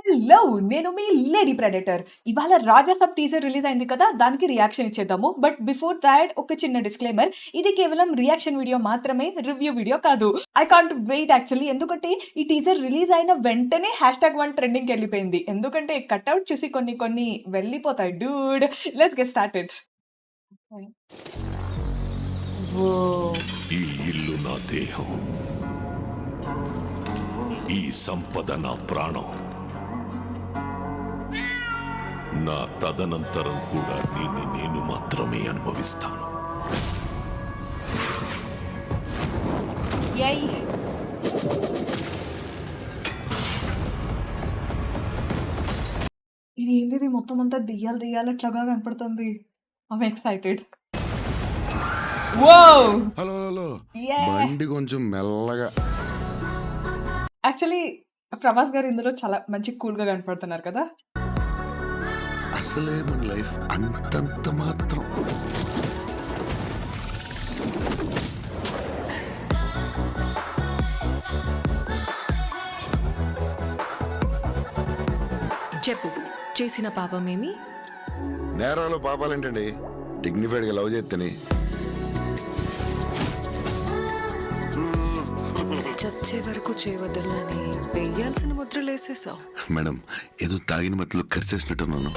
Hello! నేను మీ lady predator. ఇవాళ 'Raja Saab' teaser release అయింది కదా! దానికి రియాక్షన్ ఇచ్చేద్దాము. బట్ బిఫోర్ థాట్ ఒక చిన్న డిస్క్లైమర్. ఇది కేవలం రియాక్షన్ వీడియో మాత్రమే. రివ్యూ వీడియో కాదు. I can't wait actually. ఎందుకంటే ఈ టీజర్ రిలీజ్ అయిన వెంటనే #1 ట్రెండింగ్‌కెళ్ళిపోయింది. ఎందుకంటే కటౌట్ చూసి కొన్ని కొన్ని వెళ్ళిపోతాయి. Dude let's get started. ఓహ్! ఈ ఇల్లు నా దేహం, ఈ సంపద నా ప్రాణం. నా తదనంతరం కూడా దీన్ని నేను మాత్రమే అనుభవిస్తాను. యై! ఇది ఏందిది మొత్తం అంతా దెయ్యాలు దెయ్యాలట్లాగా కనపడుతుంది. I'm excited. Wow! Hello hello yeah! బండి కొంచెం మెల్లగా. యాక్చువల్లీ 'ప్రభాస్' గారు ఇందులో చాలా మంచి కూల్‌గా కనపడుతున్నారు కదా! అసలే మన లైఫ్ అంతంత మాత్రం. చెప్పు, చేసిన పాపమేమి? నేరాలు పాపాలేంటండి, డిగ్నిఫైడ్గా లవ్ చేస్తేనే. చచ్చే వరకు చేయవద్దని వేయాల్సిన ముద్రలేసేసావు. మేడం, ఏదో తాగిన మత్తులో కరిసేసినట్టున్నాను.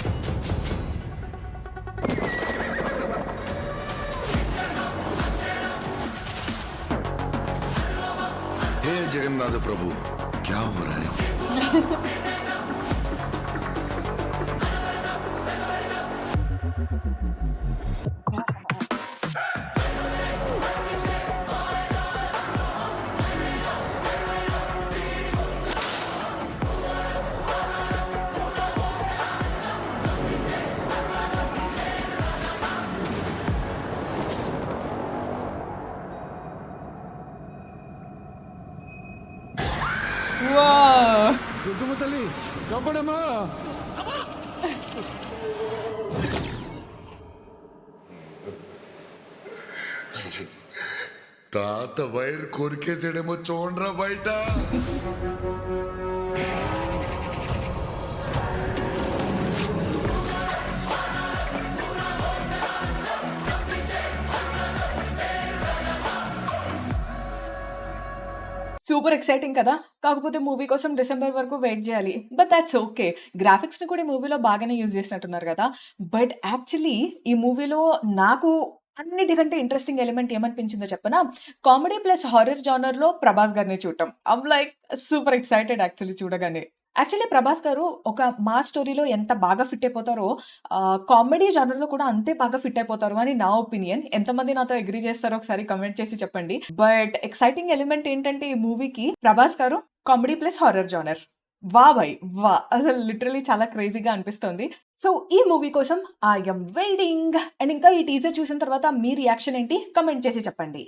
హే జగన్నాథ ప్రభు, క్యా హో రహా హై? వావ్! దుర్గమ్మ తల్లి కప్పడమ్మా. తాత వైర్ కొరికేసాడేమో చూడరా బయట. సూపర్ ఎక్సైటింగ్ కదా! కాకపోతే మూవీ కోసం డిసెంబర్ వరకు వెయిట్ జేయాలి. But thoughts okay. గ్రాఫిక్స్‌ని కూడా ఈ మూవీలో బాగానే యూజ్ చేసినట్టున్నారు కదా! బట్ యాక్చువల్లీ ఈ మూవీలో నాకు అన్నిటికంటే ఇంట్రెస్టింగ్ ఎలిమెంట్ ఏమనిపించిందో చెప్పనా? కామెడీ ప్లస్ హారర్ జోనర్‌లో 'ప్రభాస్' గారిని చూడటం. I'm like super excited actually చూడగానే. యాక్చువల్లీ 'ప్రభాస్' గారు ఒక మాస్ స్టోరీలో ఎంత బాగా ఫిట్ అయిపోతారో కామెడీ జోనర్‌లో కూడా అంతే బాగా ఫిట్ అయిపోతారు అని నా ఒపీనియన్. ఎంతమంది నాతో అగ్రీ చేస్తారో ఒకసారి కామెంట్ చేసి చెప్పండి. బట్ ఎక్సైటింగ్ ఎలిమెంట్ ఏంటంటే ఈ మూవీకి 'ప్రభాస్' గారు కామెడీ ప్లస్ హారర్ జోనర్. వాహ్! భాయ్ వాహ్! అసలు లిటరల్లీ చాలా క్రేజీగా అనిపిస్తోంది. సో ఈ మూవీ కోసం ఐ యామ్ వెయిటింగ్. అండ్ ఇంకా ఈ టీజర్ చూసిన తర్వాత మీ రియాక్షన్ ఏంటి? కామెంట్ చేసి చెప్పండి.